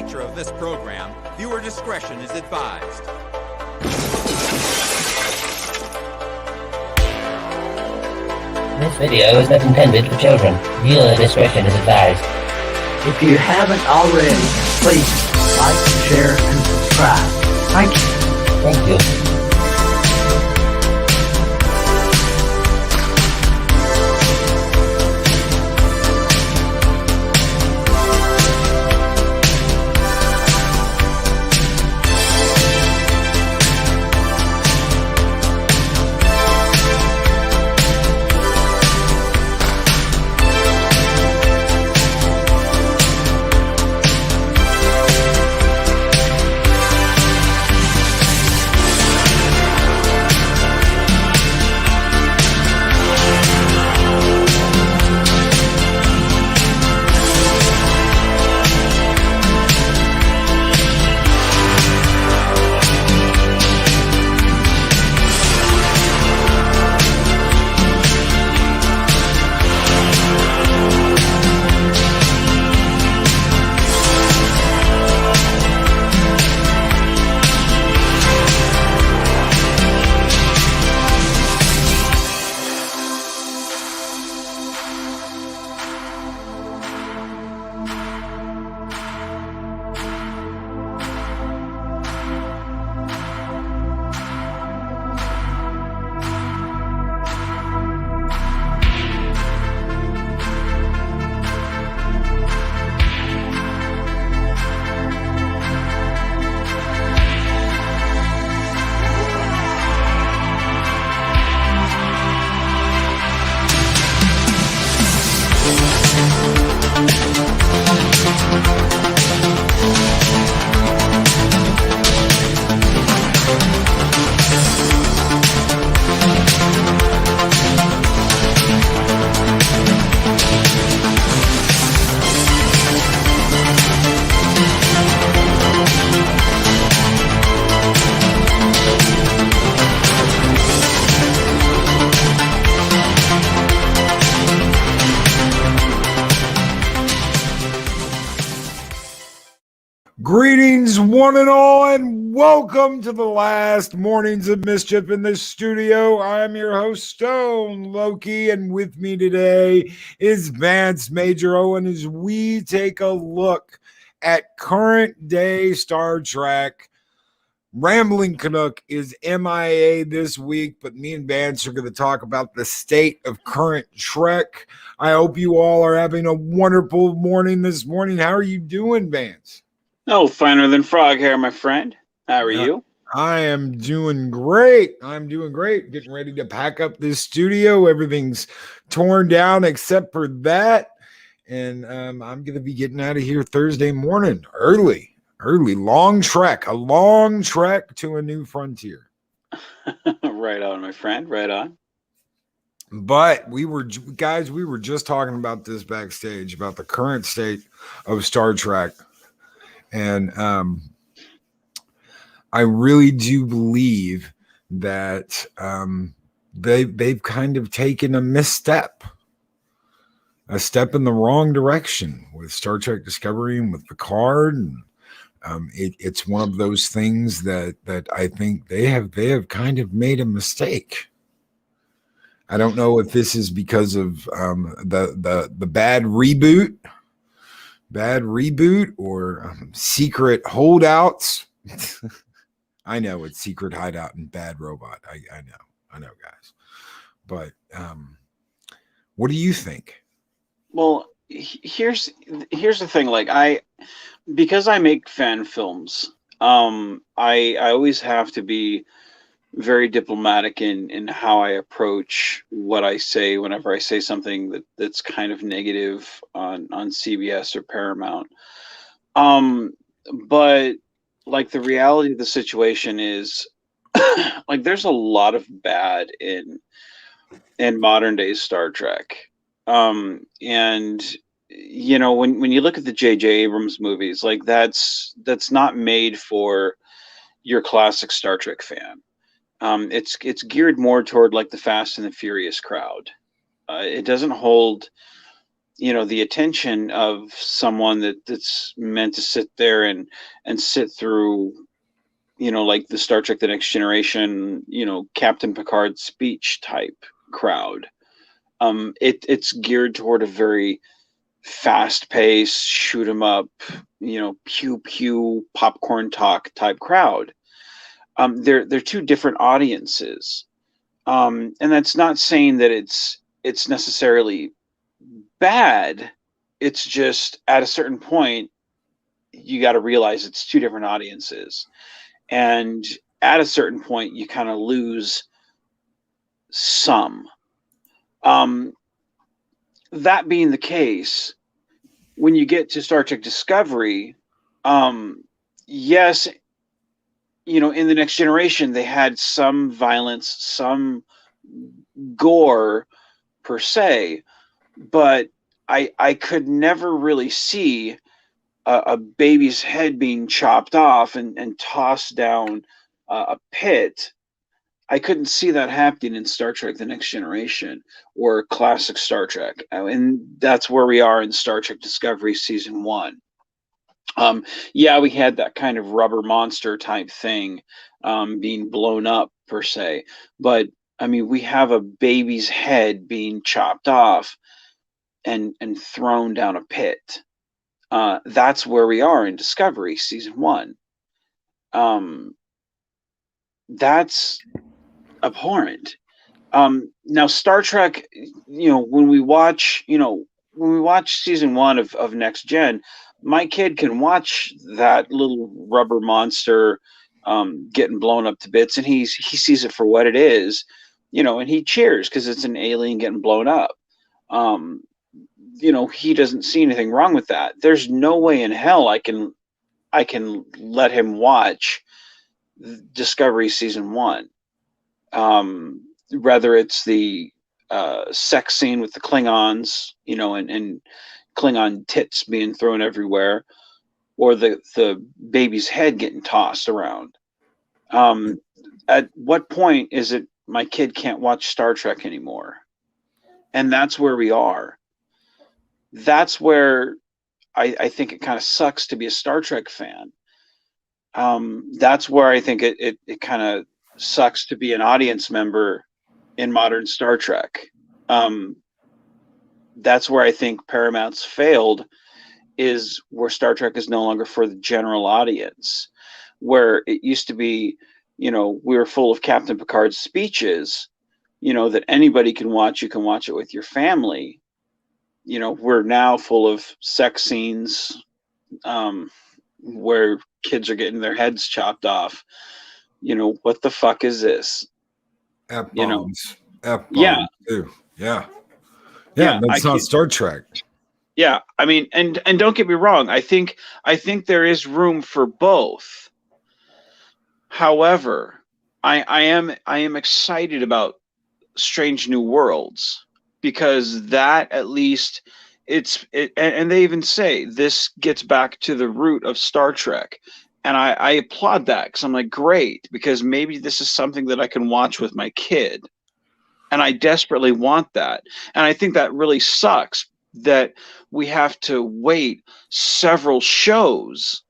nature of this program, viewer discretion is advised. This video is not intended for children. Viewer discretion is advised. If you haven't already, please like, share, and subscribe. Thank you. Thank you. Greetings, one and all, and welcome to the last Mornings of Mischief in the studio. I'm your host, Stone Loki, and with me today is Vance Major Owen as we take a look at current day Star Trek. Rambling Canuck is MIA this week, but me and Vance are going to talk about the state of current Trek. I hope you all are having a wonderful morning this morning. How are you doing, Vance? Oh, finer than frog hair, my friend. How are you? I am doing great. Getting ready to pack up this studio. Everything's torn down except for that. And I'm going to be getting out of here Thursday morning, early, long trek to a new frontier. Right on, my friend. Right on. But we were just talking about this backstage, about the current state of Star Trek. And I really do believe that they've kind of taken a step in the wrong direction with Star Trek Discovery and with Picard. And it's one of those things that I think they have kind of made a mistake. I don't know if this is because of the bad reboot or secret holdouts. I know it's secret hideout and bad robot. I know, guys. But what do you think? Well, here's the thing. Like because I make fan films, I always have to be very diplomatic in how I approach what I say whenever I say something that's kind of negative on CBS or Paramount. But like the reality of the situation is like there's a lot of bad in modern day Star Trek. And you know, when you look at the J.J. Abrams movies, like that's not made for your classic Star Trek fan. It's geared more toward like the Fast and the Furious crowd. It doesn't hold the attention of someone that's meant to sit there and sit through, like the Star Trek: The Next Generation, Captain Picard's speech type crowd. It's geared toward a very fast paced, shoot 'em up, pew pew popcorn talk type crowd. They're two different audiences. And that's not saying that it's necessarily bad. It's just at a certain point you got to realize it's two different audiences, and at a certain point you kind of lose some. That being the case, when you get to Star Trek Discovery, yes, in the Next Generation they had some violence, some gore per se, but I could never really see a baby's head being chopped off and tossed down a pit. I couldn't see that happening in Star Trek: The Next Generation or classic Star Trek, and that's where we are in Star Trek Discovery Season 1. Yeah, we had that kind of rubber monster type thing being blown up per se, but I mean, we have a baby's head being chopped off and thrown down a pit. That's where we are in Discovery Season 1. That's abhorrent. Now Star Trek, when we watch Season 1 of Next Gen, my kid can watch that little rubber monster getting blown up to bits, and he sees it for what it is, and he cheers because it's an alien getting blown up. He doesn't see anything wrong with that. There's no way in hell I can let him watch Discovery Season 1. Whether it's the sex scene with the Klingons, and Klingon tits being thrown everywhere, or the baby's head getting tossed around. At what point is it my kid can't watch Star Trek anymore? And that's where we are. That's where I think it kind of sucks to be a Star Trek fan. That's where I think it kind of sucks to be an audience member in modern Star Trek. That's where I think Paramount's failed, is where Star Trek is no longer for the general audience. Where it used to be, we were full of Captain Picard's speeches, that anybody can watch. You can watch it with your family. We're now full of sex scenes, where kids are getting their heads chopped off. What the fuck is this? F-bombs. F-bombs Yeah. too. Yeah. Yeah, that's not Star Trek. Yeah, I mean, and don't get me wrong. I think there is room for both. However, I am excited about Strange New Worlds, because that, at least, and they even say this gets back to the root of Star Trek. And I applaud that, because I'm like, great, because maybe this is something that I can watch with my kid. And I desperately want that. And I think that really sucks that we have to wait several shows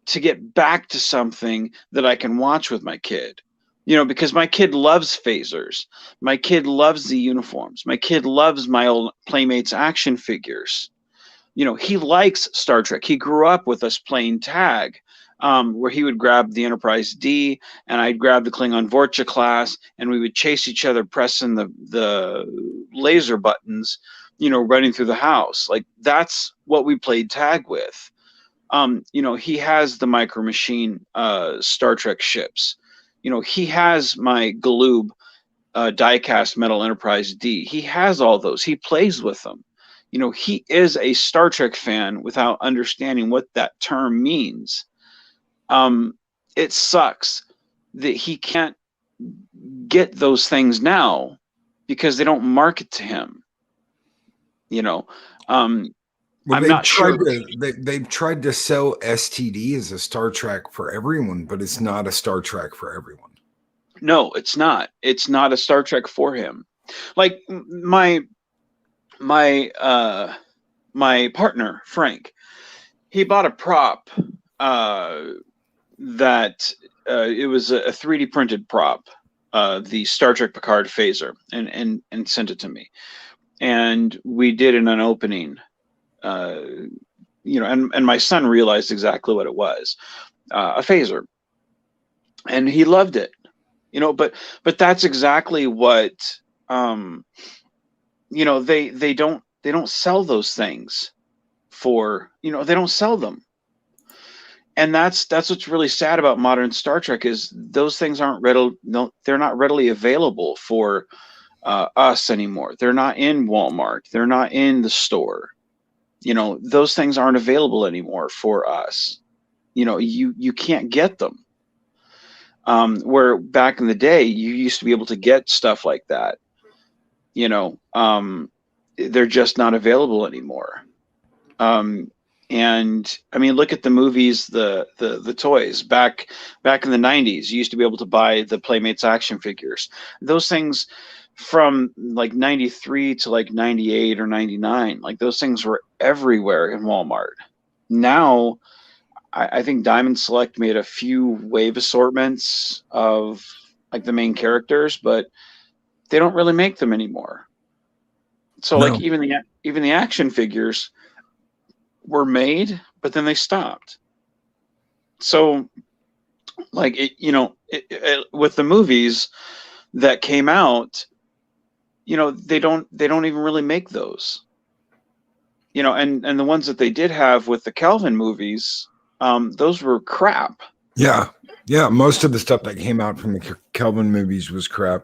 to get back to something that I can watch with my kid. Because my kid loves phasers. My kid loves the uniforms. My kid loves my old Playmates action figures. He likes Star Trek. He grew up with us playing tag, where he would grab the Enterprise D and I'd grab the Klingon Vorcha class, and we would chase each other pressing the laser buttons, running through the house. Like, that's what we played tag with. He has the Micro Machine Star Trek ships. He has my Galoob diecast metal Enterprise D. He has all those. He plays with them. He is a Star Trek fan without understanding what that term means. It sucks that he can't get those things now because they don't market to him. I'm not sure. They've tried to sell STD as a Star Trek for everyone, but it's not a Star Trek for everyone. No, it's not. It's not a Star Trek for him. Like my my partner Frank, he bought a prop that it was a 3D printed prop, the Star Trek Picard phaser, and sent it to me, and we did an opening. And my son realized exactly what it was, a phaser, and he loved it. But that's exactly what they don't sell those things for. They don't sell them, and that's what's really sad about modern Star Trek is those things aren't readily. No, they're not readily available for us anymore. They're not in Walmart. They're not in the store. Those things aren't available anymore for us. You can't get them. Where back in the day, you used to be able to get stuff like that. They're just not available anymore. And I mean, look at the movies, the toys back in the 90s. You used to be able to buy the Playmates action figures. Those things from like 93 to like 98 or 99, like those things were everywhere in Walmart. Now, I think Diamond Select made a few wave assortments of like the main characters, but they don't really make them anymore. So No. like even the action figures were made, but then they stopped. So like with the movies that came out, they don't even really make those. And the ones that they did have with the Kelvin movies, those were crap. Yeah. Most of the stuff that came out from the Kelvin movies was crap.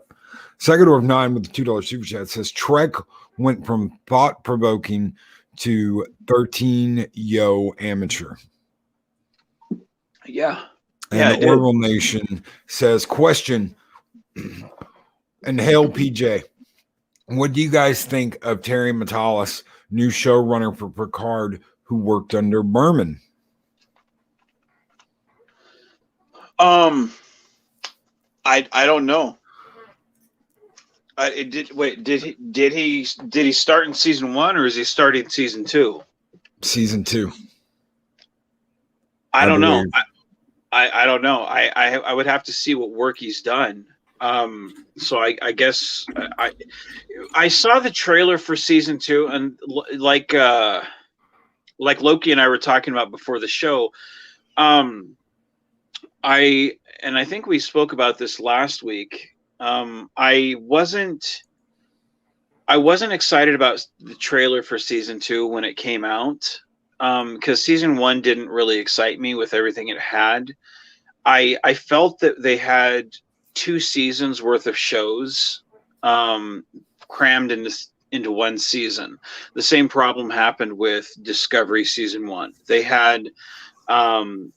Second 9 with the $2 super chat says Trek went from thought provoking to 13 yo amateur. Yeah. And the Orville Nation says, question, and hail PJ. What do you guys think of Terry Matalas, new showrunner for Picard, who worked under Berman? I don't know. Did he start in season 1 or is he starting season 2? Season 2. I don't know. I don't know. I would have to see what work he's done. So I guess I saw the trailer for season 2, and like Loki and I were talking about before the show. I think we spoke about this last week. I wasn't excited about the trailer for season 2 when it came out, because season 1 didn't really excite me with everything it had. I felt that they had 2 seasons worth of shows crammed into one season. The same problem happened with Discovery season 1. They had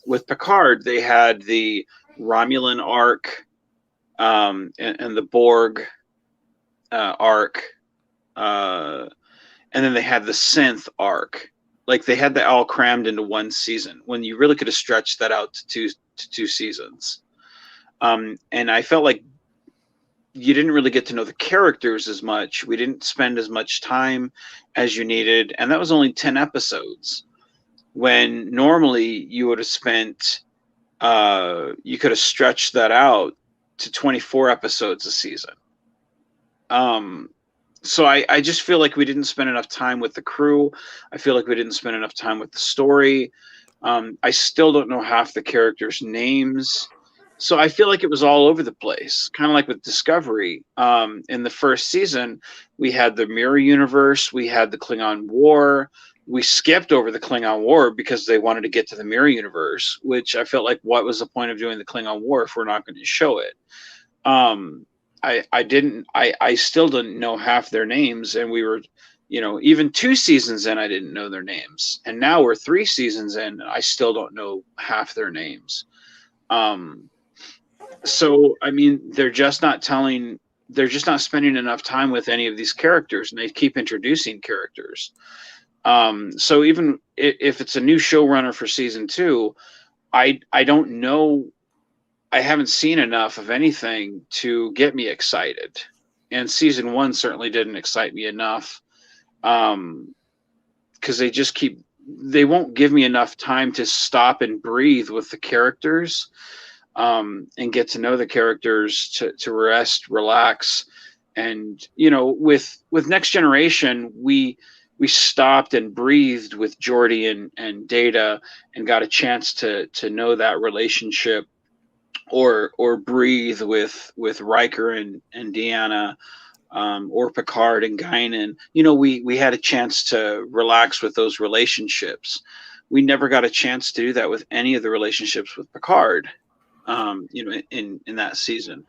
with Picard, they had the Romulan arc and the Borg arc, and then they had the synth arc. Like they had that all crammed into one season when you really could have stretched that out to two seasons. And I felt like you didn't really get to know the characters as much. We didn't spend as much time as you needed, and that was only 10 episodes. When normally you would have spent, you could have stretched that out to 24 episodes a season. So I just feel like we didn't spend enough time with the crew. I feel like we didn't spend enough time with the story. I still don't know half the characters' names. So I feel like it was all over the place, kind of like with Discovery. In the first season, we had the Mirror Universe, we had the Klingon War. We skipped over the Klingon War because they wanted to get to the Mirror Universe, which I felt like, what was the point of doing the Klingon War if we're not going to show it? I still didn't know half their names, and we were, even 2 seasons in, I didn't know their names, and now we're 3 seasons in, and I still don't know half their names. So I mean, they're just not spending enough time with any of these characters, and they keep introducing characters. So even if it's a new showrunner for season 2, I don't know. I haven't seen enough of anything to get me excited, and season 1 certainly didn't excite me enough. because they won't give me enough time to stop and breathe with the characters, and get to know the characters, to rest, relax. And with Next Generation, we stopped and breathed with Geordi and Data, and got a chance to know that relationship, or breathe with Riker and Deanna, or Picard and Guinan. We had a chance to relax with those relationships. We never got a chance to do that with any of the relationships with Picard, in that season.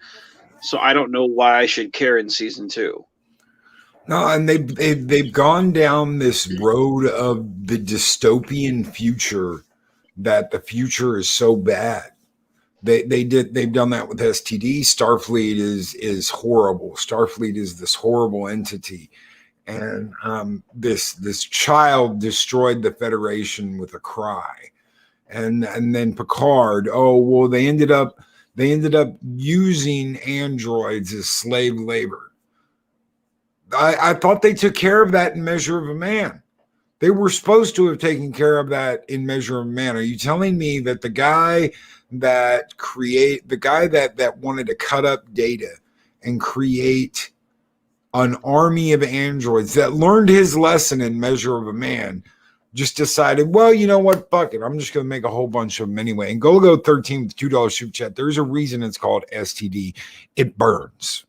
So I don't know why I should care in season 2. No, and they've gone down this road of the dystopian future, that the future is so bad. They've done that with STD. Starfleet is horrible. Starfleet is this horrible entity, and this child destroyed the Federation with a cry, and then Picard. Oh well, they ended up using androids as slave labor. I thought they took care of that in Measure of a Man. They were supposed to have taken care of that in Measure of a Man. Are you telling me that the guy that wanted to cut up Data and create an army of androids, that learned his lesson in Measure of a Man, just decided, well, you know what, fuck it, I'm just going to make a whole bunch of them anyway? And go 13 with $2 super chat. There's a reason it's called STD. It burns.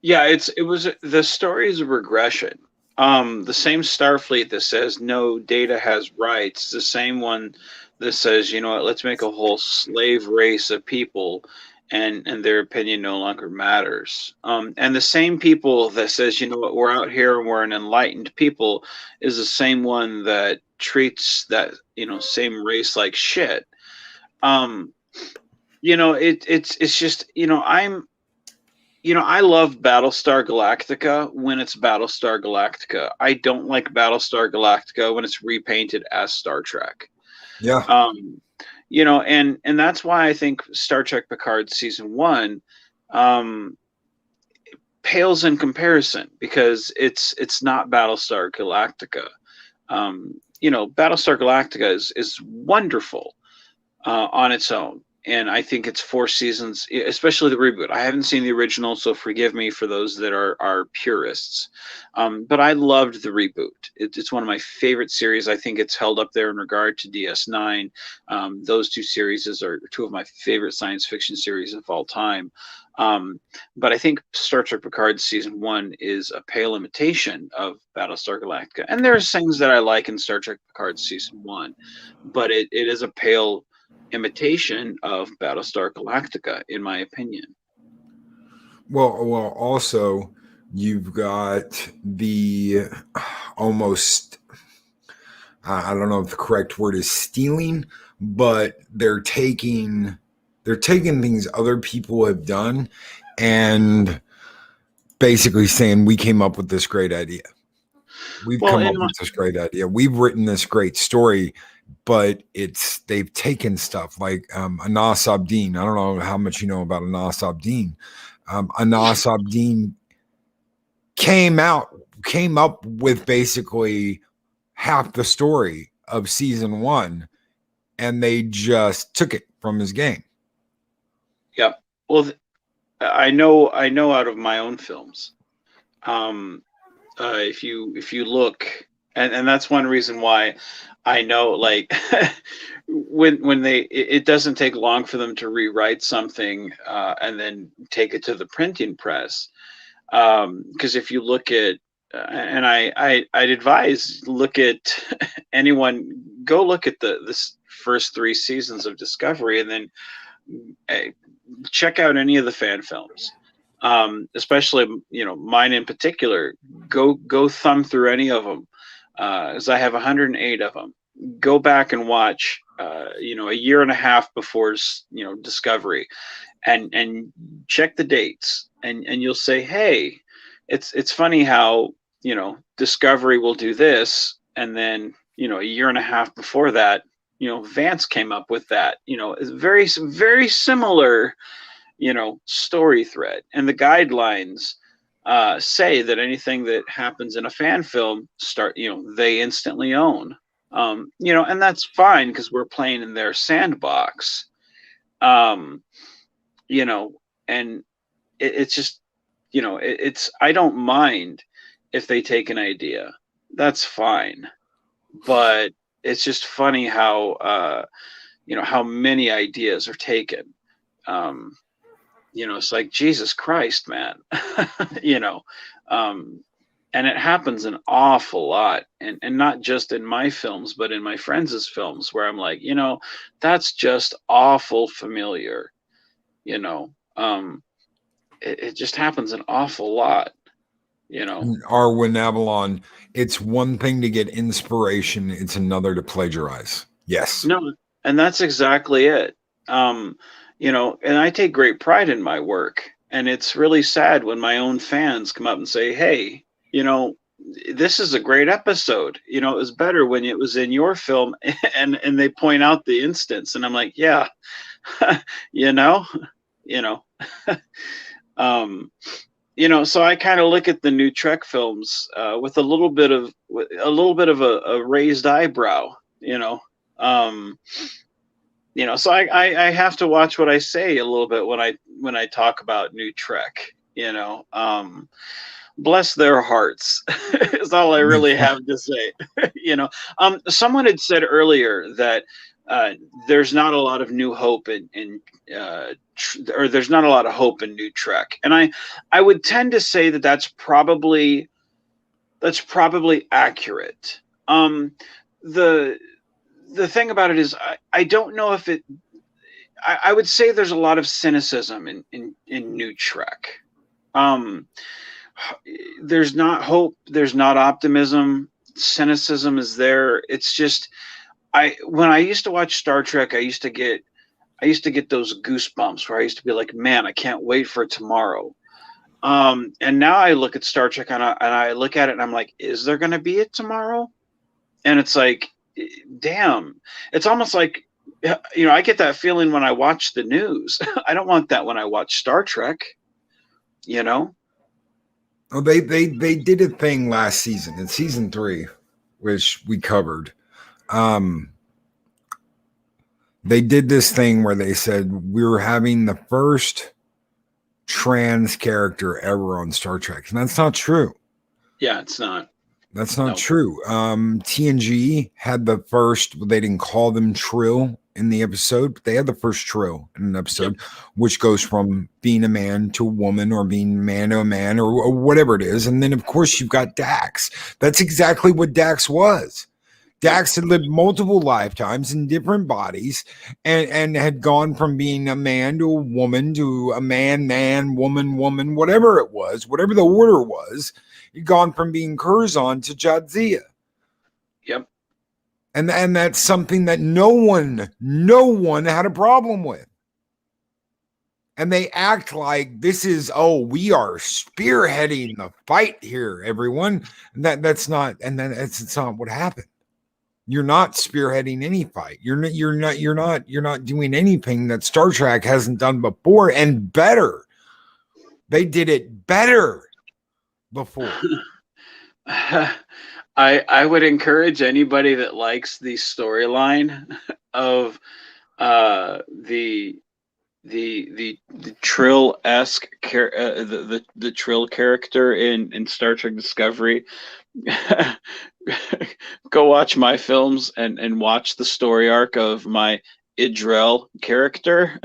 Yeah, the story is a regression. The same Starfleet that says no, Data has rights, the same one that says, you know what, let's make a whole slave race of people, and their opinion no longer matters. And the same people that says, you know what, we're out here and we're an enlightened people, is the same one that treats that same race like shit. It's just, I love Battlestar Galactica when it's Battlestar Galactica. I don't like Battlestar Galactica when it's repainted as Star Trek. Yeah. And that's why I think Star Trek Picard season 1 pales in comparison, because it's not Battlestar Galactica. Battlestar Galactica is wonderful on its own. And I think it's 4 seasons, especially the reboot. I haven't seen the original, so forgive me for those that are purists. But I loved the reboot. It's one of my favorite series. I think it's held up there in regard to DS9. Those 2 series are 2 of my favorite science fiction series of all time. But I think Star Trek Picard season 1 is a pale imitation of Battlestar Galactica. And there's things that I like in Star Trek Picard season 1, but it is a pale imitation of Battlestar Galactica, in my opinion. Well, also you've got the almost, I don't know if the correct word is stealing, but they're taking things other people have done and basically saying, we came up with this great idea. We've come up with this great idea. We've written this great story, but they've taken stuff like Anas Abdeen. I don't know how much you know about Anas Abdeen. Anas Abdeen came up with basically half the story of season 1, and they just took it from his game. Yeah. Well, I know out of my own films, if you look, and that's one reason why I know, like, when it doesn't take long for them to rewrite something and then take it to the printing press, because if you look at and I'd advise, look at go look at this first 3 seasons of Discovery, and then check out any of the fan films, especially mine in particular. Go thumb through any of them, as I have 108 of them. Go back and watch a year and a half before Discovery, and check the dates, and you'll say, hey, it's funny how Discovery will do this, and then a year and a half before that, Vance came up with that. It's very, very similar story thread, and the guidelines say that anything that happens in a fan film they instantly own. And that's fine because we're playing in their sandbox. um, and it's just, it's I don't mind if they take an idea. That's fine. But it's just funny how how many ideas are taken. Um, it's like, Jesus Christ, man. you know, um, and it happens an awful lot, and not just in my films, but in my friends' films, where I'm like, that's just awful familiar. You know, it just happens an awful lot. Arwen Avalon, it's one thing to get inspiration, it's another to plagiarize. Yes. No, and that's exactly it. And I take great pride in my work, and it's really sad when my own fans come up and say, "Hey, this is a great episode. It was better when it was in your film," and they point out the instance, and I'm like, "Yeah, you know, you know." So I kind of look at the new Trek films with a little bit of a raised eyebrow. Um, so I have to watch what I say a little bit when I talk about new Trek. Bless their hearts is all I really have to say. Someone had said earlier that there's not a lot of new hope or there's not a lot of hope in new Trek, and I would tend to say that that's probably accurate. The thing about it is I don't know if it. I would say there's a lot of cynicism in new Trek. There's not hope. There's not optimism. Cynicism is there. It's just when I used to watch Star Trek, I used to get those goosebumps where I used to be like, man, I can't wait for tomorrow. And now I look at Star Trek and I look at it and I'm like, is there going to be a tomorrow? And it's like, damn, it's almost like, I get that feeling when I watch the news. I don't want that when I watch Star Trek, Oh, they did a thing last season in season 3, which we covered. They did this thing where they said we're having the first trans character ever on Star Trek, and that's not true. Yeah, it's not. That's not true. TNG had the first. They didn't call them Trill in the episode, but they had the first Trill in an episode, which goes from being a man to a woman, or being man to a man, or whatever it is. And then, of course, you've got Dax. That's exactly what Dax was. Dax had lived multiple lifetimes in different bodies and had gone from being a man to a woman to a man, woman, whatever it was, whatever the order was. He'd gone from being Curzon to Jadzia. Yep. And that's something that no one had a problem with. And they act like this is, we are spearheading the fight here, everyone. And that's not what happened. You're not spearheading any fight. You're not doing anything that Star Trek hasn't done before, and better. They did it better before. I would encourage anybody that likes the storyline of the Trill-esque the Trill character in Star Trek Discovery. Go watch my films and watch the story arc of my Idrel character,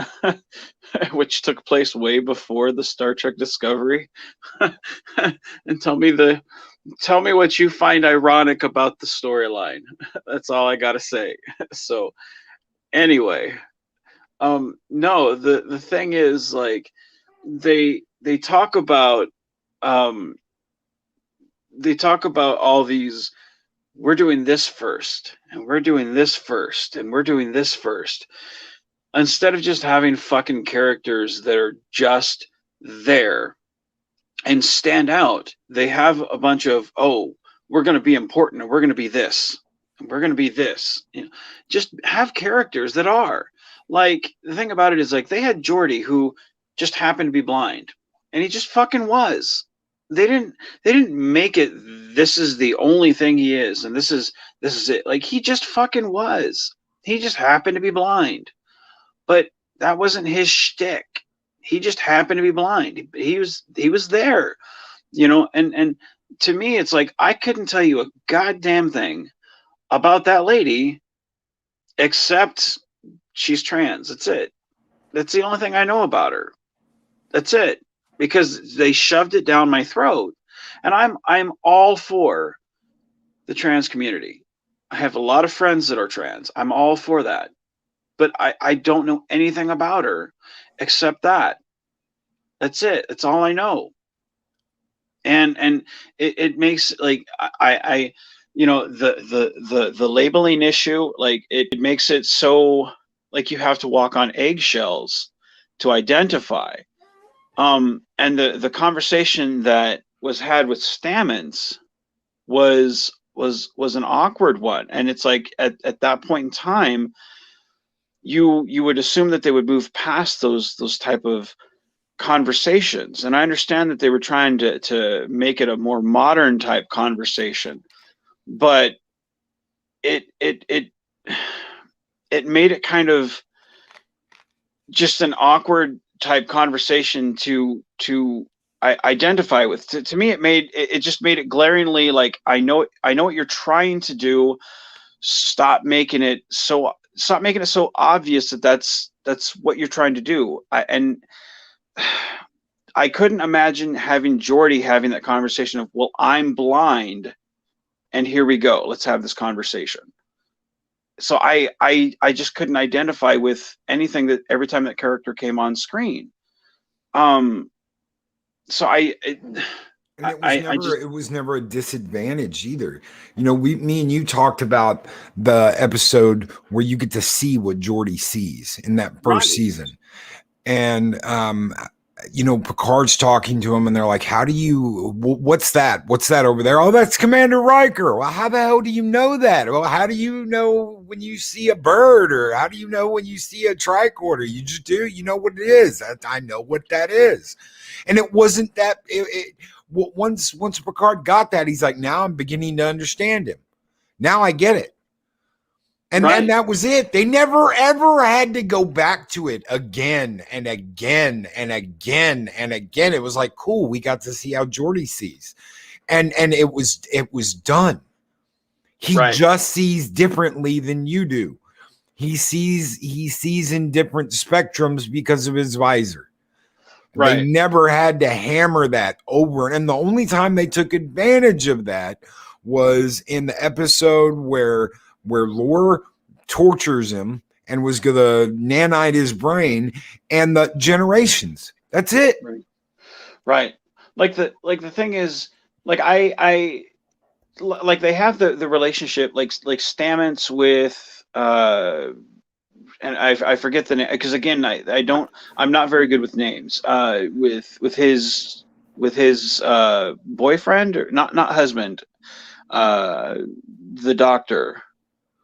which took place way before the Star Trek Discovery, and tell me what you find ironic about the storyline. That's all I gotta say. So anyway, no, the thing is, like, they talk about all these, we're doing this first, and we're doing this first, and we're doing this first, instead of just having fucking characters that are just there and stand out. They have a bunch of, we're going to be important, and we're going to be this, and we're going to be this. Just have characters that are. Like, the thing about it is, like, they had Geordi, who just happened to be blind, and he just fucking was. they didn't make it, this is the only thing he is, and this is it. Like, he just fucking was. He just happened to be blind. But that wasn't his shtick. He just happened to be blind. He was there, and to me it's like, I couldn't tell you a goddamn thing about that lady except she's trans. That's it. That's the only thing I know about her. That's it. Because they shoved it down my throat. And I'm all for the trans community. I have a lot of friends that are trans. I'm all for that. But I don't know anything about her except that. That's it. That's all I know. And it makes, like, I the labeling issue, like, it makes it so, like, you have to walk on eggshells to identify. And the conversation that was had with Stamens was an awkward one. And it's like, at that point in time, you would assume that they would move past those type of conversations. And I understand that they were trying to make it a more modern type conversation, but it made it kind of just an awkward type conversation to identify with. To me, it just made it glaringly, like, I know what you're trying to do. Stop making it so obvious that that's what you're trying to do. I couldn't imagine having Jordy having that conversation of, well, I'm blind, and here we go, let's have this conversation. So I just couldn't identify with anything that every time that character came on screen. So it was never a disadvantage either. Me and you talked about the episode where you get to see what Jordy sees in that first season. And Picard's talking to him, and they're like, what's that? What's that over there? Oh, that's Commander Riker. Well, how the hell do you know that? Well, how do you know when you see a bird, or how do you know when you see a tricorder? You just do. You know what it is. I know what that is. And it wasn't that. Once Picard got that, he's like, now I'm beginning to understand him. Now I get it. And then that was it. They never, ever had to go back to it again and again and again and again. It was like, cool, we got to see how Geordi sees. And it was done. He just sees differently than you do. He sees in different spectrums because of his visor. They never had to hammer that over. And the only time they took advantage of that was in the episode where Lore tortures him and was gonna nanite his brain, and the generations. That's it. Right. Like the thing is, like, I like, they have the relationship, like Stamets with and I forget the name, because again, I'm not very good with names. With his boyfriend, or not husband, the doctor.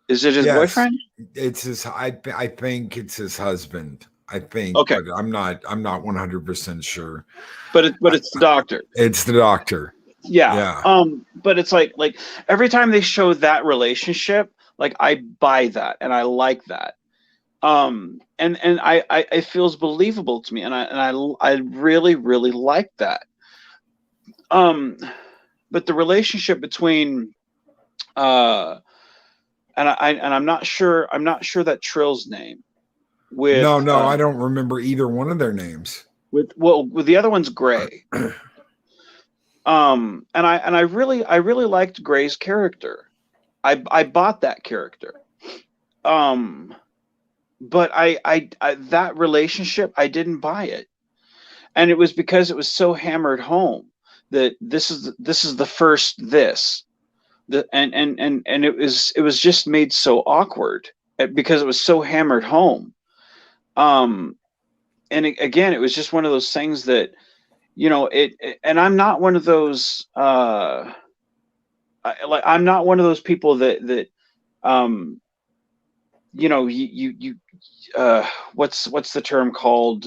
Is it his boyfriend? It's his. I think it's his husband. I think. Okay. But I'm not 100% sure. But it's the doctor. It's the doctor. Yeah. But it's like every time they show that relationship, like, I buy that and I like that. And it feels believable to me, and I really, really like that. But the relationship between and I'm not sure that Trill's name with no, I don't remember either one of their names. With the other one's Gray. And I really liked Gray's character. I bought that character. But I that relationship, I didn't buy it. And it was because it was so hammered home that this is the first this. And it was just made so awkward because it was so hammered home. And again, it was just one of those things that, and I'm not one of those I'm not one of those people that what's the term called,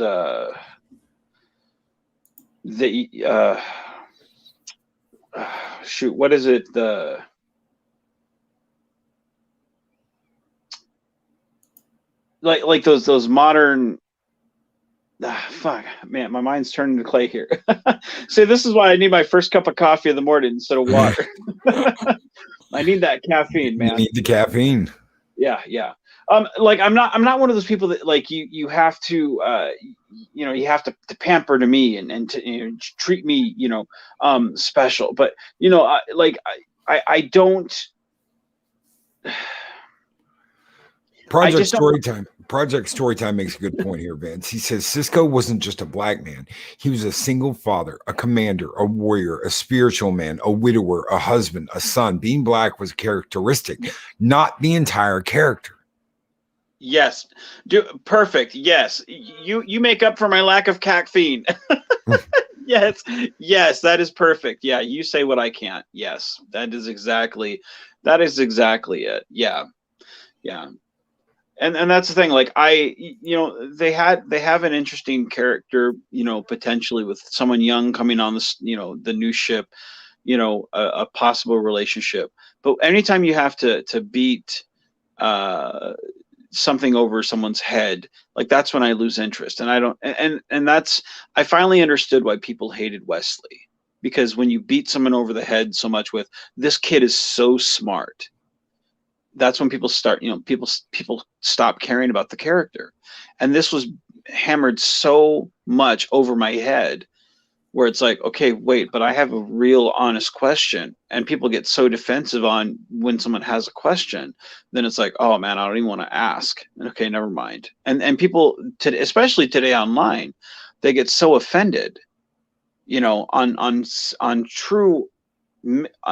shoot, what is it? Like those modern. Fuck, man, my mind's turning to clay here. See, this is why I need my first cup of coffee in the morning instead of water. I need that caffeine, man. You need the caffeine. Yeah, yeah. Like I'm not one of those people that like you have to you have to pamper to me and to treat me special. But I don't. Project Storytime makes a good point here, Vince. He says Cisco wasn't just a black man. He was a single father, a commander, a warrior, a spiritual man, a widower, a husband, a son. Being black was a characteristic, not the entire character. Yes. Perfect. Yes. You make up for my lack of caffeine. Yes. Yes, that is perfect. Yeah, you say what I can't. Yes. That is exactly it. Yeah. Yeah. And that's the thing, like they have an interesting character, potentially with someone young coming on this, the new ship, a possible relationship. But anytime you have to beat something over someone's head, like that's when I lose interest. And I don't and that's I finally understood why people hated Wesley, because when you beat someone over the head so much with this kid is so smart, that's when people start, people stop caring about the character. And this was hammered so much over my head where it's like, okay, wait, but I have a real honest question. And people get so defensive on when someone has a question, then it's like, oh man, I don't even want to ask. Okay, never mind. And people especially today online, they get so offended, on true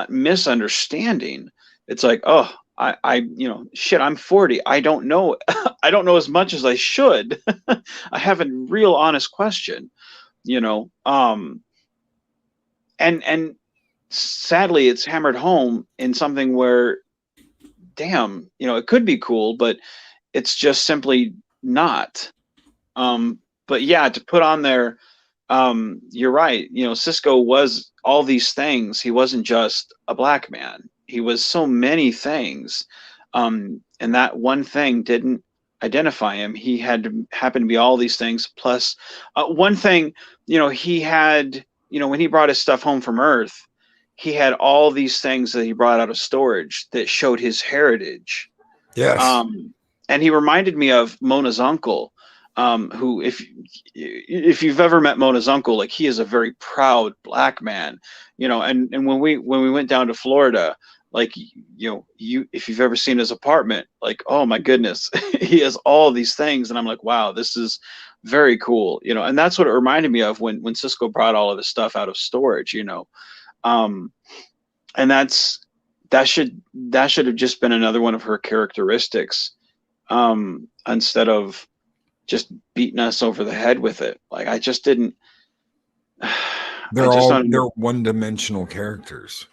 misunderstanding. It's like, oh, shit, I'm 40. I don't know. I don't know as much as I should. I have a real honest question, and sadly it's hammered home in something where, damn, it could be cool, but it's just simply not. But yeah, to put on there, you're right. Cisco was all these things. He wasn't just a black man. He was so many things, and that one thing didn't identify him. He had to happen to be all these things. Plus, one thing, he had, when he brought his stuff home from Earth, he had all these things that he brought out of storage that showed his heritage. Yes. And he reminded me of Mona's uncle, who, if you've ever met Mona's uncle, like he is a very proud black man, and when we went down to Florida, like, if you've ever seen his apartment, like, oh my goodness, he has all these things. And I'm like, wow, this is very cool. And that's what it reminded me of when Cisco brought all of his stuff out of storage, and that should have just been another one of her characteristics, instead of just beating us over the head with it. Like, I just didn't. They're one-dimensional characters.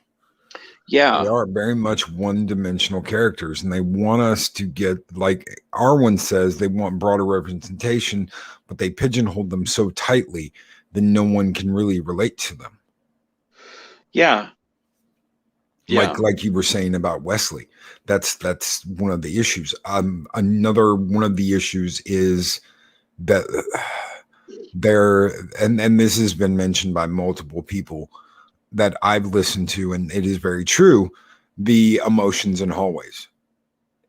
Yeah, they are very much one-dimensional characters, and they want us to get, like Arwen says, they want broader representation, but they pigeonhole them so tightly that no one can really relate to them. Yeah. Like you were saying about Wesley, that's one of the issues. Another one of the issues is that and this has been mentioned by multiple people that I've listened to, and it is very true, the emotions in hallways.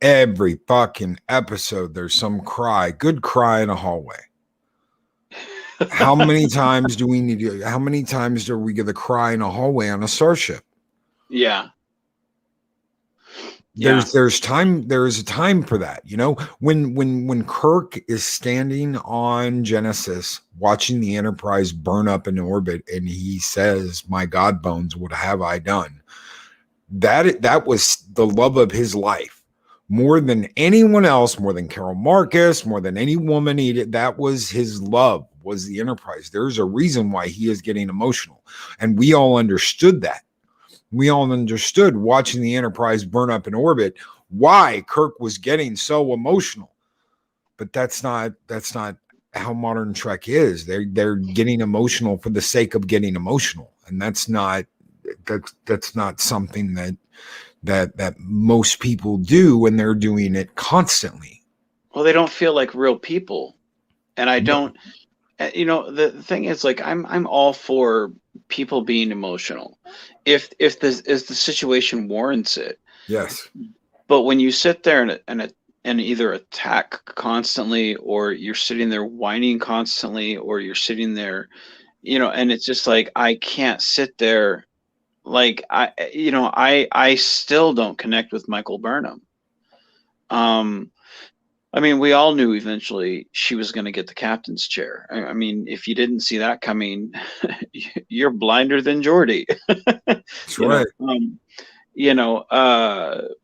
Every fucking episode, there's some good cry in a hallway. How many times do we how many times are we going to cry in a hallway on a starship? Yeah. There's a time for that. When Kirk is standing on Genesis watching the Enterprise burn up in orbit and he says, "My God bones, what have I done?" That was the love of his life. More than anyone else, more than Carol Marcus, more than any woman, that was his love, was the Enterprise. There's a reason why he is getting emotional. And we all understood that. We all understood watching the Enterprise burn up in orbit why Kirk was getting so emotional. But that's not how modern Trek is. They're getting emotional for the sake of getting emotional. And that's not that's not something that most people do when they're doing it constantly. Well, they don't feel like real people, and I No. don't. The thing is, like, I'm all for people being emotional, if the situation warrants it. Yes. But when you sit there and either attack constantly, or you're sitting there whining constantly, or you're sitting there, and it's just like, I can't sit there. Like, I still don't connect with Michael Burnham. I mean, we all knew eventually she was going to get the captain's chair. I mean, if you didn't see that coming, you're blinder than Geordie. That's right.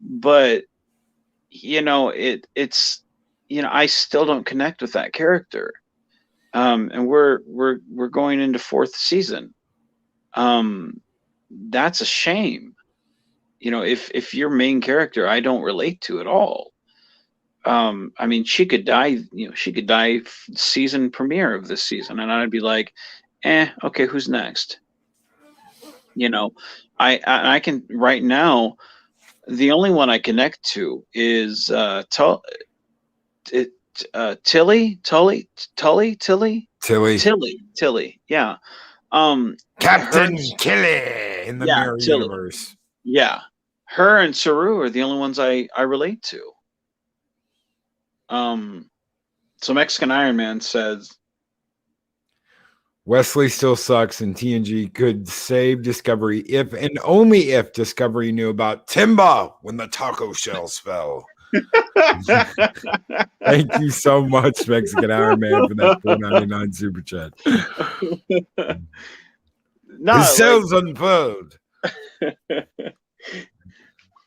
But it's I still don't connect with that character. And we're going into fourth season. That's a shame. If your main character I don't relate to at all. I mean, she could die. She could die season premiere of this season, and I'd be like, okay, who's next? I can right now. The only one I connect to is Tilly. Yeah. Captain Her, Killy in the yeah, Mirror Tilly. Universe. Yeah, her and Saru are the only ones I relate to. So Mexican Iron Man says, Wesley still sucks, and TNG could save Discovery if and only if Discovery knew about Timba when the taco shells fell. Thank you so much, Mexican Iron Man, for that $4.99 super chat. His cells unfurled.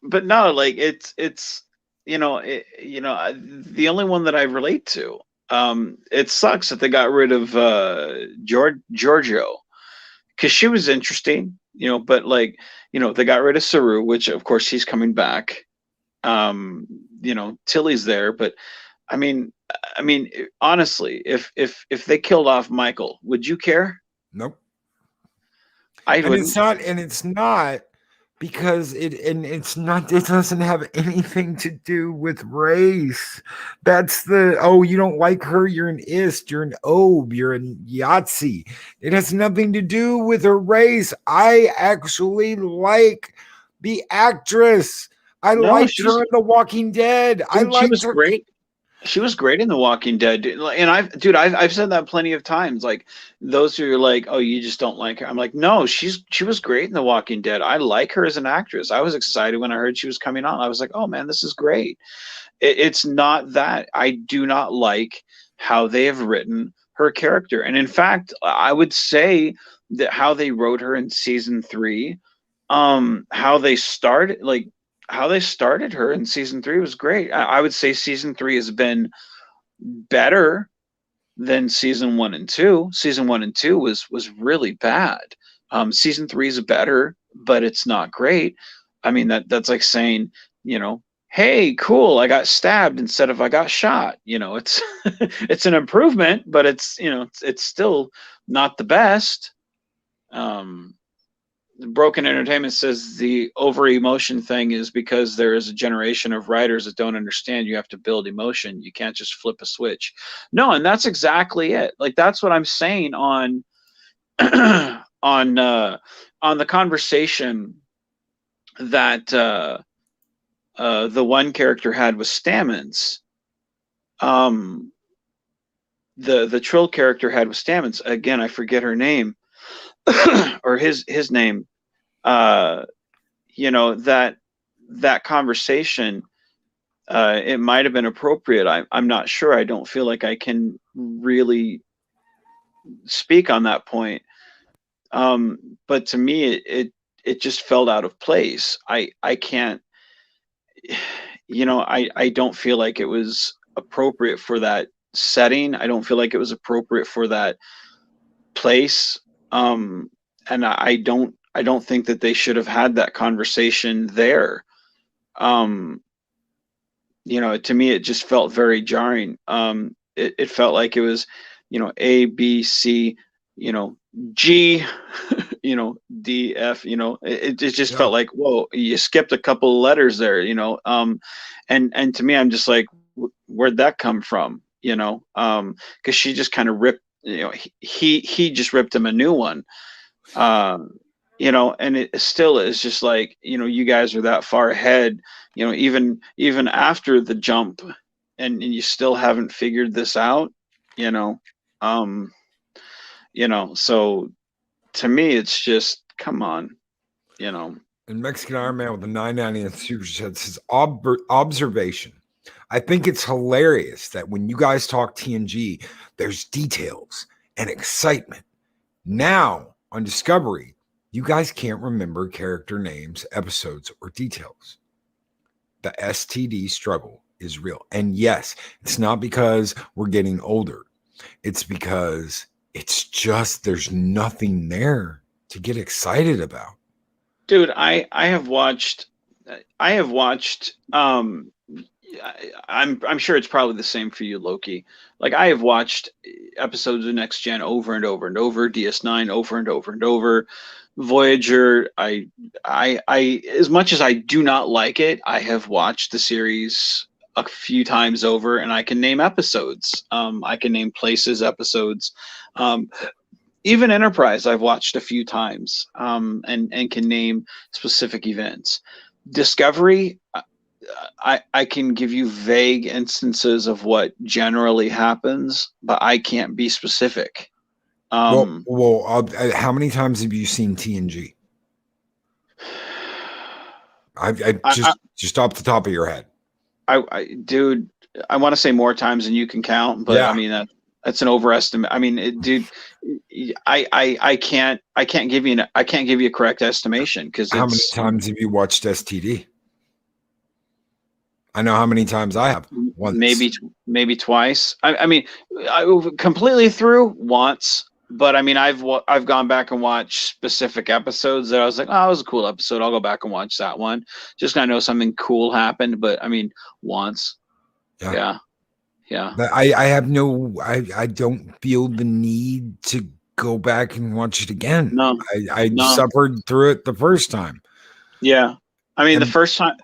But no, like it's the only one that I relate to. It sucks that they got rid of Giorgio, because she was interesting, but they got rid of Saru, which of course he's coming back. Tilly's there, but I mean, honestly, if they killed off Michael, would you care? Nope. I wouldn't. It's not because it doesn't have anything to do with race. That's you don't like her, you're an ist, you're an obe, you're an Yahtzee. It has nothing to do with her race. I actually like the actress. I liked her in The Walking Dead. She was great. She was great in The Walking Dead, and I've said that plenty of times. Like, those who are like, oh, you just don't like her. I'm like, no, she was great in The Walking Dead. I like her as an actress. I was excited when I heard she was coming on. I was like, oh man, this is great. It's not that I do not like how they have written her character, and in fact, I would say that how they wrote her in season 3, how they started her in season 3 was great. I would say season 3 has been better than season 1 and 2. Season 1 and 2 was really bad. Season 3 is better, but it's not great. I mean, that's like saying, hey, cool, I got stabbed instead of I got shot. It's it's an improvement, but it's still not the best. Broken Entertainment says the over emotion thing is because there is a generation of writers that don't understand you have to build emotion. You can't just flip a switch. No, and that's exactly it. Like, that's what I'm saying on on the conversation that the one character had with Stamets. The Trill character had with Stamets. Again, I forget her name. Or his name. That conversation, it might have been appropriate. I'm not sure. I don't feel like I can really speak on that point. But to me, it just felt out of place. I can't. I don't feel like it was appropriate for that setting. I don't feel like it was appropriate for that place. And I don't think that they should have had that conversation there. To me, it just felt very jarring. It felt like it was, A, B, C, G, DF, it just felt like, whoa, you skipped a couple of letters there, and to me, I'm just like, where'd that come from? Because she just kind of ripped, he just ripped him a new one. And it still is just like, you guys are that far ahead, even after the jump, and you still haven't figured this out, um, so to me, it's just, come on, And Mexican Iron Man with the 990 and super chat says observation. I think it's hilarious that when you guys talk TNG, there's details and excitement. Now on Discovery, you guys can't remember character names, episodes, or details. The STD struggle is real. And yes, it's not because we're getting older. It's because it's just there's nothing there to get excited about. Dude, I have watched I'm sure it's probably the same for you, Loki. Like, I have watched episodes of Next Gen over and over and over, DS9 over and over and over, Voyager. I as much as I do not like it, I have watched the series a few times over, and I can name episodes. I can name places, episodes. Even Enterprise, I've watched a few times, and can name specific events. Discovery, I can give you vague instances of what generally happens, but I can't be specific. How many times have you seen TNG? Just off the top of your head. Dude, I want to say more times than you can count, but yeah. I mean that's an overestimate. I mean, dude, I can't give you a correct estimation, because how many times have you watched STD? I know how many times I have. Once. Maybe twice. I mean, I completely through once, but I mean, I've gone back and watched specific episodes that I was like, oh, that was a cool episode. I'll go back and watch that one. Just I know something cool happened, but I mean, once. Yeah. I don't feel the need to go back and watch it again. No, I suffered through it the first time. Yeah. I mean, the first time,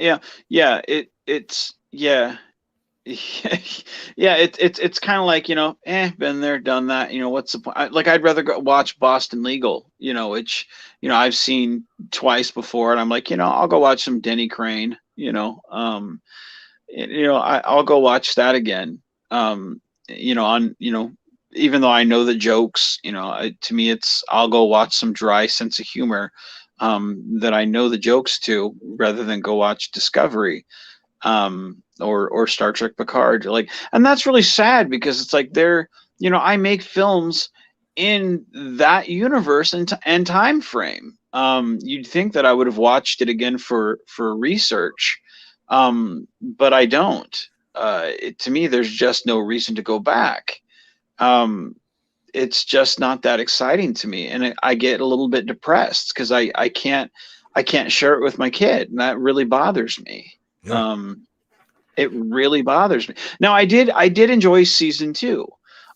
yeah, it's kind of like, been there, done that. What's the point? I'd rather go watch Boston Legal, which, I've seen twice before, and I'm like, I'll go watch some Denny Crane, I'll go watch that again. Even though I know the jokes, to me, I'll go watch some dry sense of humor that I know the jokes to, rather than go watch Discovery or Star Trek Picard. And that's really sad, because it's like I make films in that universe and time frame. You'd think that I would have watched it again for research, but I don't. To me, there's just no reason to go back. It's just not that exciting to me, and I get a little bit depressed because I can't share it with my kid, and that really bothers me. Yeah. It really bothers me. Now, I did enjoy season 2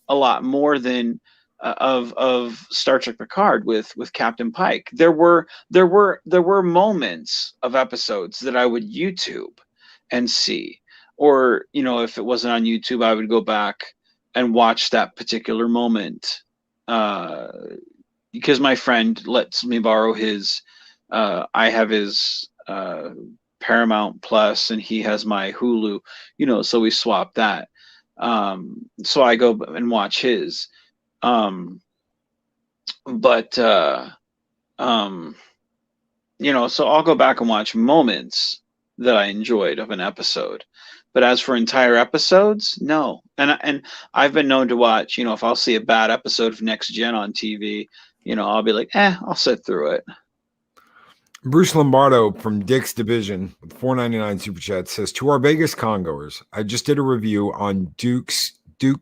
a lot more than of Star Trek Picard with Captain Pike. There were moments of episodes that I would YouTube and see, or if it wasn't on YouTube, I would go back and watch that particular moment, because my friend lets me borrow his. I have his Paramount Plus, and he has my Hulu. So we swap that. So I go and watch his. So I'll go back and watch moments that I enjoyed of an episode. But as for entire episodes, no. And I've been known to watch, if I'll see a bad episode of Next Gen on TV, I'll be like, I'll sit through it. Bruce Lombardo from Dick's Division with $4.99 super chat says, to our Vegas congoers, I just did a review on Duke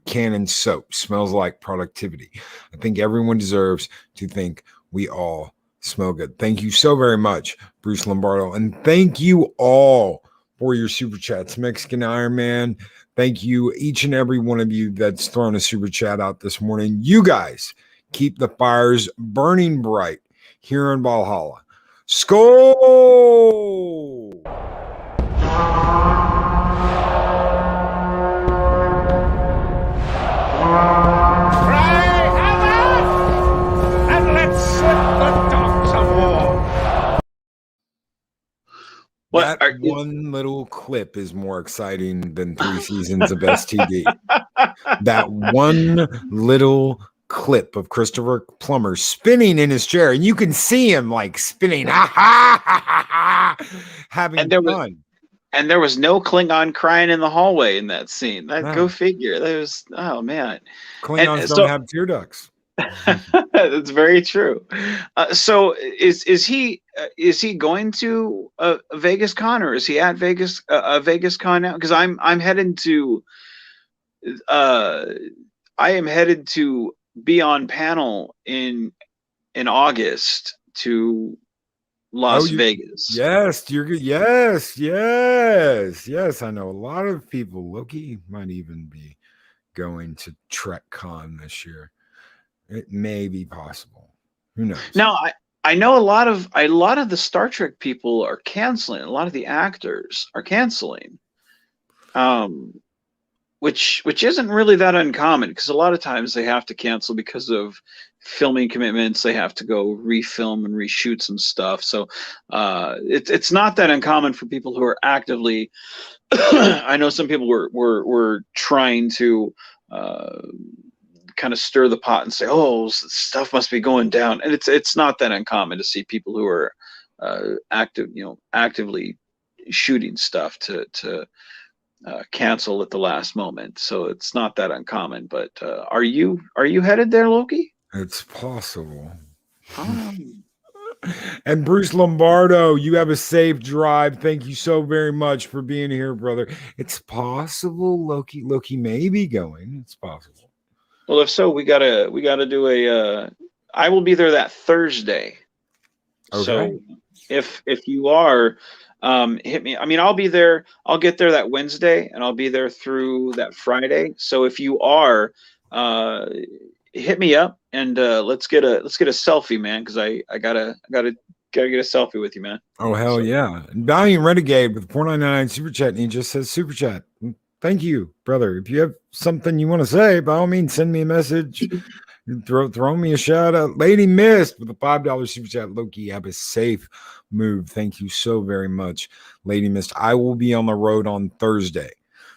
Cannon soap. Smells like productivity. I think everyone deserves to think we all smell good. Thank you so very much, Bruce Lombardo. And thank you all for your super chats. Mexican Iron Man, thank you, each and every one of you that's thrown a super chat out this morning. You guys keep the fires burning bright here in Valhalla. Skull! What That one little clip is more exciting than 3 seasons of STD. That one little clip of Christopher Plummer spinning in his chair, and you can see him like spinning, having fun. And there was no Klingon crying in the hallway in that scene. No. Go figure. That was, oh man. Klingons don't have tear ducts. That's very true. So is he going to Vegas Con, or is he at Vegas Con now? Because I'm headed to I am headed to be on panel in August to Las Vegas. Yes, you're good. Yes. I know a lot of people. Loki might even be going to Trek Con this year. It may be possible. Who knows? Now, I know a lot of the Star Trek people are canceling. A lot of the actors are canceling, which isn't really that uncommon, because a lot of times they have to cancel because of filming commitments. They have to go refilm and reshoot some stuff. So it's not that uncommon for people who are actively. I know some people were trying to kind of stir the pot and say, "Oh, stuff must be going down," and it's not that uncommon to see people who are actively shooting stuff to cancel at the last moment. So it's not that uncommon. But are you headed there, Loki? It's possible. And Bruce Lombardo, you have a safe drive. Thank you so very much for being here, brother. It's possible Loki may be going. It's possible. Well, if so, we gotta do a. I will be there that Thursday. Okay. So if you are, hit me. I mean, I'll be there. I'll get there that Wednesday, and I'll be there through that Friday. So if you are, hit me up, and let's get a selfie, man. Because I gotta get a selfie with you, man. Oh hell yeah! And Valiant Renegade with 499 super chat, and he just says super chat. Thank you, brother. If you have something you want to say, by all means, send me a message. Throw me a shout out. Lady Mist with a $5 super chat. Loki, have a safe move. Thank you so very much, Lady Mist. I will be on the road on Thursday,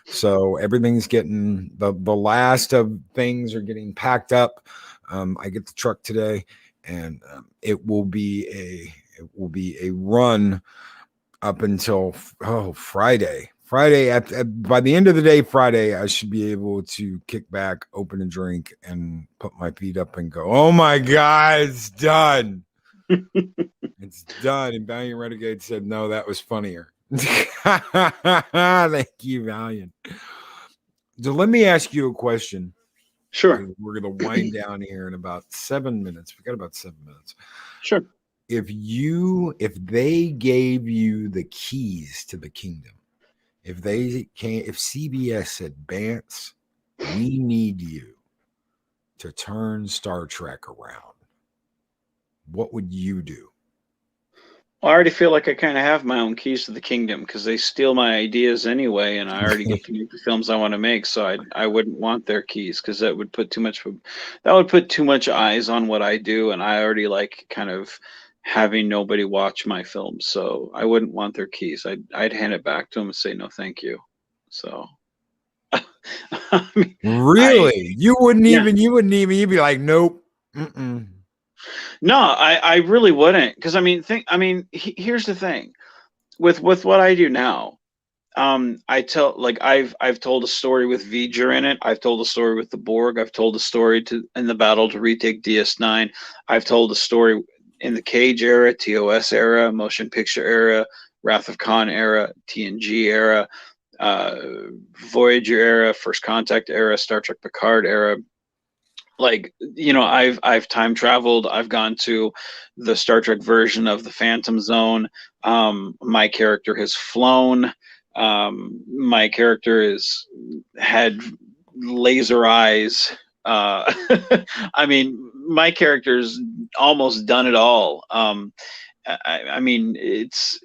so everything's getting the last of things are getting packed up. I get the truck today, and it will be a run up until Friday. By the end of the day, Friday, I should be able to kick back, open a drink, and put my feet up and go, oh my God, it's done. It's done. And Valiant Renegade said, no, that was funnier. Thank you, Valiant. So let me ask you a question. Sure. We're going to wind down here in about 7 minutes. We got about 7 minutes. Sure. If they gave you the keys to the kingdom, if CBS said, Bance, we need you to turn Star Trek around, what would you do? I already feel like I kind of have my own keys to the kingdom, because they steal my ideas anyway, and I already get to make the films I want to make. So I wouldn't want their keys, because that would put too much eyes on what I do, and I already like kind of having nobody watch my films. So I wouldn't want their keys. I'd hand it back to them and say no, thank you. So. I mean, really? You wouldn't even. You'd be like, nope. Mm-mm. No, I really wouldn't, because here's the thing with what I do now. I've told a story with V'ger in it. I've told a story with the Borg. I've told a story in the battle to retake DS9. I've told a story in the Cage era, TOS era, Motion Picture era, Wrath of Khan era, TNG era, Voyager era, First Contact era, Star Trek Picard era. Like, I've time traveled. I've gone to the Star Trek version of the Phantom Zone. My character has flown. My character had laser eyes. I mean, my character's almost done it all. I mean, it's,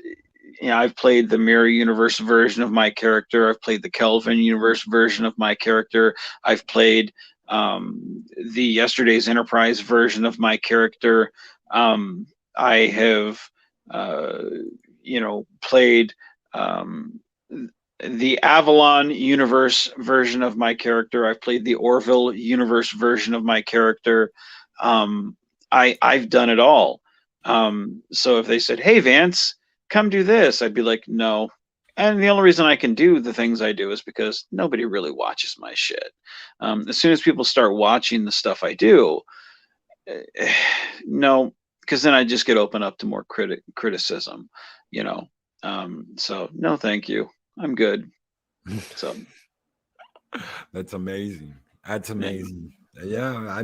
you know, I've played the Mirror Universe version of my character. I've played the Kelvin Universe version of my character. I've played the Yesterday's Enterprise version of my character. I have, uh, you know, played the Avalon Universe version of my character. I've played the Orville Universe version of my character. I've done it all. So if they said, "Hey, Vance, come do this," I'd be like, "No." And the only reason I can do the things I do is because nobody really watches my shit. As soon as people start watching the stuff I do, no, because then I just get open up to more criticism, you know. So no, thank you. I'm good. So That's amazing. That's yeah, amazing. Yeah,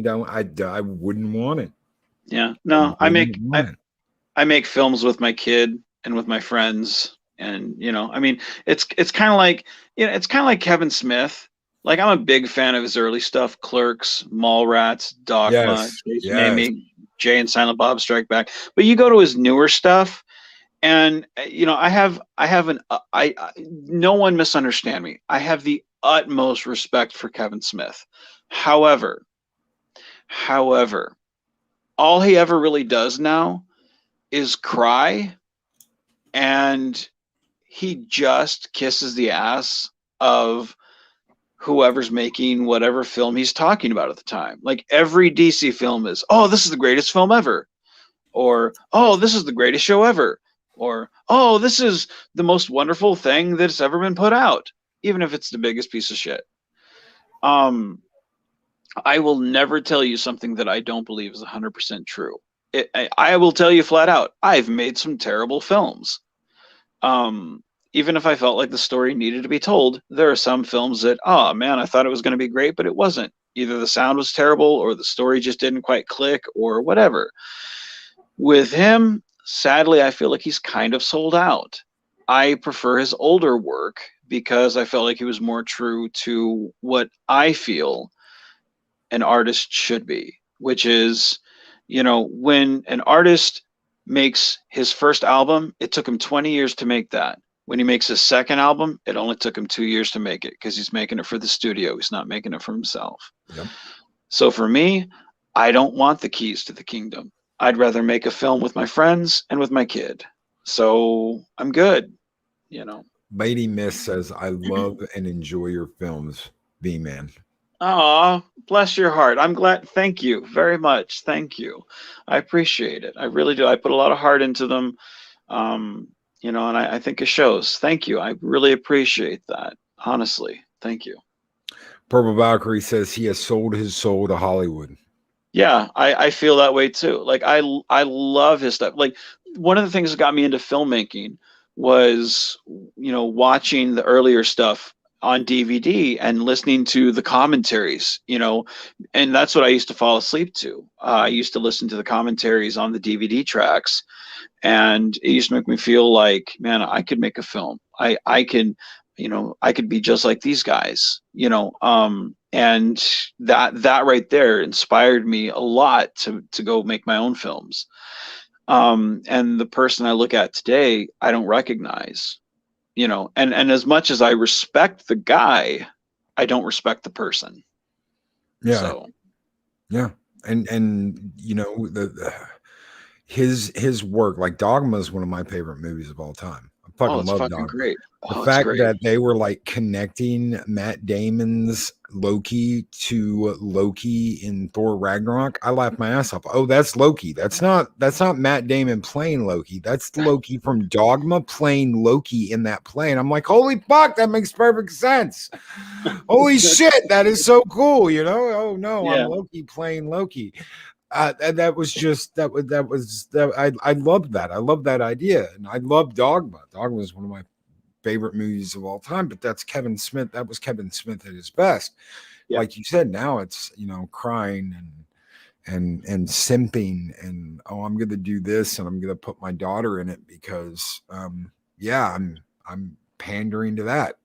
I wouldn't want it. yeah. I No, wouldn't want it. I make films with my kid and with my friends, and you know, I mean, it's kind of like, you know, it's kind of like Kevin Smith. Like, I'm a big fan of his early stuff: Clerks, Mallrats, Dogma, Yes, Jason yes. Amy, Jay and Silent Bob Strike Back. But you go to his newer stuff, and you know, no one misunderstand me. I have the utmost respect for Kevin Smith. However, however, all he ever really does now is cry, and he just kisses the ass of whoever's making whatever film he's talking about at the time. Like, every DC film is, "Oh, this is the greatest film ever," or, "Oh, this is the greatest show ever," or, "Oh, this is the most wonderful thing that's ever been put out," even if it's the biggest piece of shit. I will never tell you something that I don't believe is 100% true. I will tell you flat out, I've made some terrible films. Even if I felt like the story needed to be told, there are some films that, oh man, I thought it was going to be great, but it wasn't. Either the sound was terrible, or the story just didn't quite click, or whatever. With him, sadly, I feel like he's kind of sold out. I prefer his older work because I felt like he was more true to what I feel an artist should be, which is, you know, when an artist makes his first album, it took him 20 years to make that. When he makes his second album, it only took him 2 years to make it, because he's making it for the studio. He's not making it for himself. Yep. So for me, I don't want the keys to the kingdom. I'd rather make a film with my friends and with my kid. So I'm good, you know. Lady Miss says, "I love and enjoy your films, V-Man." Oh, bless your heart. I'm glad. Thank you very much. Thank you. I appreciate it. I really do. I put a lot of heart into them. You know, and I think it shows. Thank you. I really appreciate that. Honestly. Thank you. Purple Valkyrie says he has sold his soul to Hollywood. Yeah, I feel that way too. Like, I love his stuff. Like, one of the things that got me into filmmaking was, you know, watching the earlier stuff on DVD and listening to the commentaries, you know, and that's what I used to fall asleep to. I used to listen to the commentaries on the DVD tracks, and it used to make me feel like, man, I could make a film. I can, you know, I could be just like these guys, you know. And that right there inspired me a lot to go make my own films. And the person I look at today, I don't recognize, you know. And as much as I respect the guy, I don't respect the person. Yeah. So Yeah. And you know, his work, like Dogma, is one of my favorite movies of all time. I oh, fucking it's love fucking Dogma. great. The Oh, it's fact great. that they were like connecting Matt Damon's Loki to Loki in Thor Ragnarok, I laughed my ass off. Oh, that's Loki. That's not Matt Damon playing Loki. That's Loki from Dogma playing Loki in that play. And I'm like, holy fuck, that makes perfect sense. Holy shit, that is so cool. You know? Oh no, Yeah. I'm Loki playing Loki. That was just that I loved that. I love that idea, and I love Dogma. Dogma is one of my favorite movies of all time. But that's Kevin Smith. That was Kevin Smith at his best. Yeah. Like you said, now it's, you know, crying and simping, and oh, I'm going to do this, and I'm going to put my daughter in it because yeah, I'm pandering to that.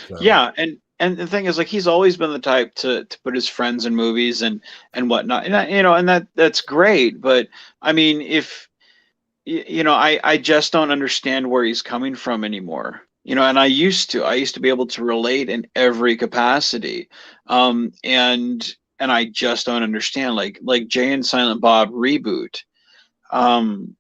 So. Yeah, and and the thing is, like, he's always been the type to put his friends in movies and whatnot, and and that's great. But I mean, if I just don't understand where he's coming from anymore. And I used to be able to relate in every capacity, and I just don't understand, like Jay and Silent Bob reboot. Um,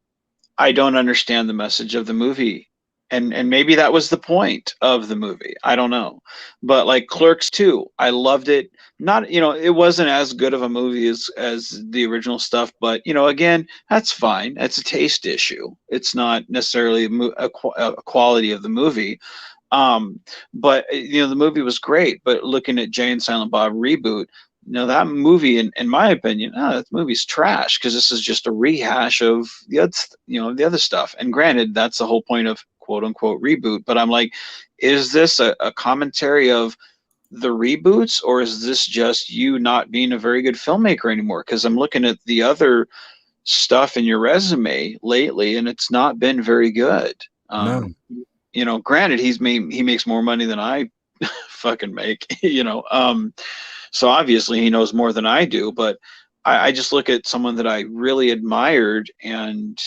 I don't understand the message of the movie. And maybe that was the point of the movie. I don't know. But like Clerks 2, I loved it. Not, it wasn't as good of a movie as the original stuff, but again, that's fine. That's a taste issue. It's not necessarily a quality of the movie. Um, but the movie was great. But looking at Jay and Silent Bob reboot, that movie, in my opinion, that movie's trash because this is just a rehash of the other stuff. And granted, that's the whole point of quote unquote reboot. But I'm like, is this a commentary of the reboots, or is this just you not being a very good filmmaker anymore? Because I'm looking at the other stuff in your resume lately, and it's not been very good. No. Granted, he makes more money than I fucking make. So obviously he knows more than I do, but I just look at someone that I really admired, and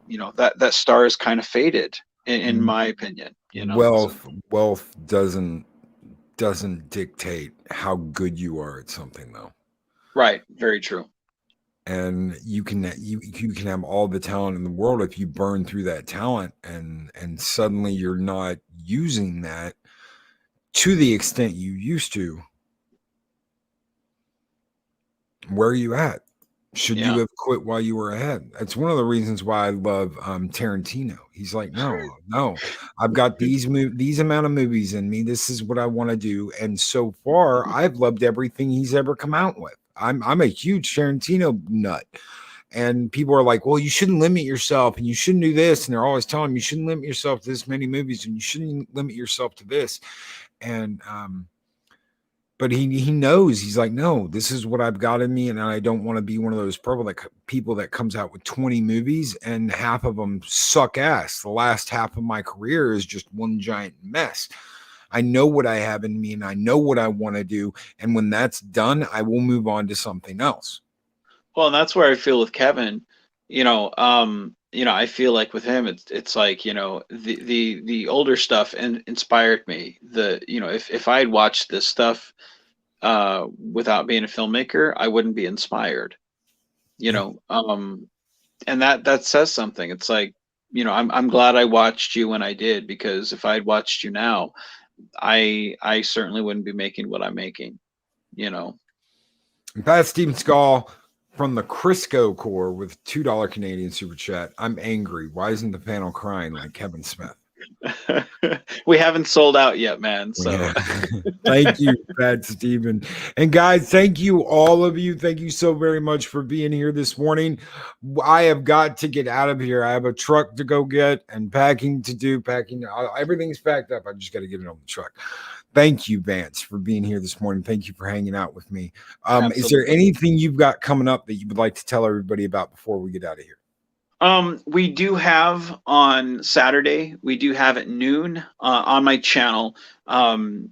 that star is kind of faded in my opinion. Wealth doesn't dictate how good you are at something, though. Right, very true. And you can have all the talent in the world if you burn through that talent, and suddenly you're not using that to the extent you used to. Where are you at? Should you have quit while you were ahead? That's one of the reasons why I love Tarantino. He's like, no, I've got these amount of movies in me. This is what I want to do. And so far, I've loved everything he's ever come out with. I'm a huge Tarantino nut. And people are like, well, you shouldn't limit yourself and you shouldn't do this. And they're always telling me you shouldn't limit yourself to this many movies and you shouldn't limit yourself to this. And but he knows, he's like, no, this is what I've got in me, and I don't want to be one of those people that comes out with 20 movies and half of them suck ass. The last half of my career is just one giant mess. I know what I have in me and I know what I want to do, and when that's done, I will move on to something else. Well, and that's where I feel with Kevin. I feel like with him, it's like the older stuff inspired me. If I had watched this stuff without being a filmmaker, I wouldn't be inspired. And that says something. It's like, I'm glad I watched you when I did, because if I had watched you now, I certainly wouldn't be making what I'm making. And Pat Steven Skull from the Crisco Corps with $2 Canadian super chat. I'm angry. Why isn't the panel crying like Kevin Smith? We haven't sold out yet, man. So yeah. Thank you, Pat Steven. And guys, thank you, all of you. Thank you so very much for being here this morning. I have got to get out of here. I have a truck to go get and packing to do. Everything's packed up. I just got to get it on the truck. Thank you, Vance, for being here this morning. Thank you for hanging out with me. Is there anything you've got coming up that you would like to tell everybody about before we get out of here? We do have on Saturday, we do have at noon on my channel.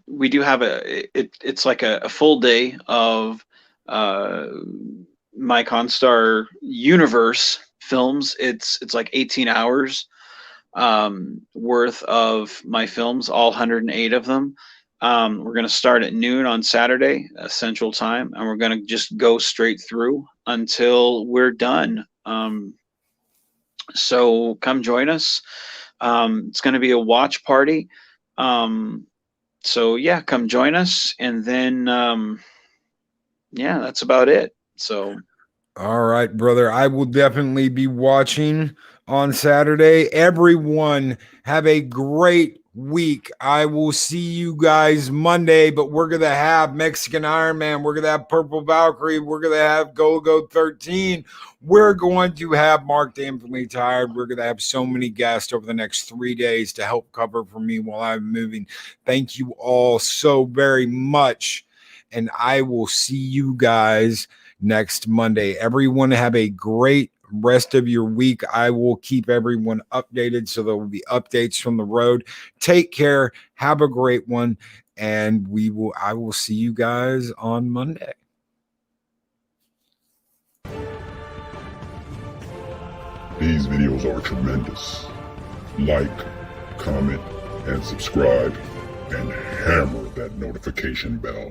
We do have it's like a full day of my Constar universe films. It's like 18 hours worth of my films, all 108 of them. We're going to start at noon on Saturday, Central Time, and we're going to just go straight through until we're done. So come join us. It's going to be a watch party. So yeah, come join us. And then, that's about it. So. All right, brother. I will definitely be watching on Saturday. Everyone have a great week. I will see you guys Monday, but we're going to have Mexican Iron Man. We're going to have Purple Valkyrie. We're going to have Go 13. We're going to have Mark the Infinitely Tired. We're going to have so many guests over the next 3 days to help cover for me while I'm moving. Thank you all so very much. And I will see you guys next Monday. Everyone have a great rest of your week. I will keep everyone updated, so there will be updates from the road. Take care. Have a great one. and I will see you guys on Monday. These videos are tremendous. Like, comment, and subscribe, and hammer that notification bell.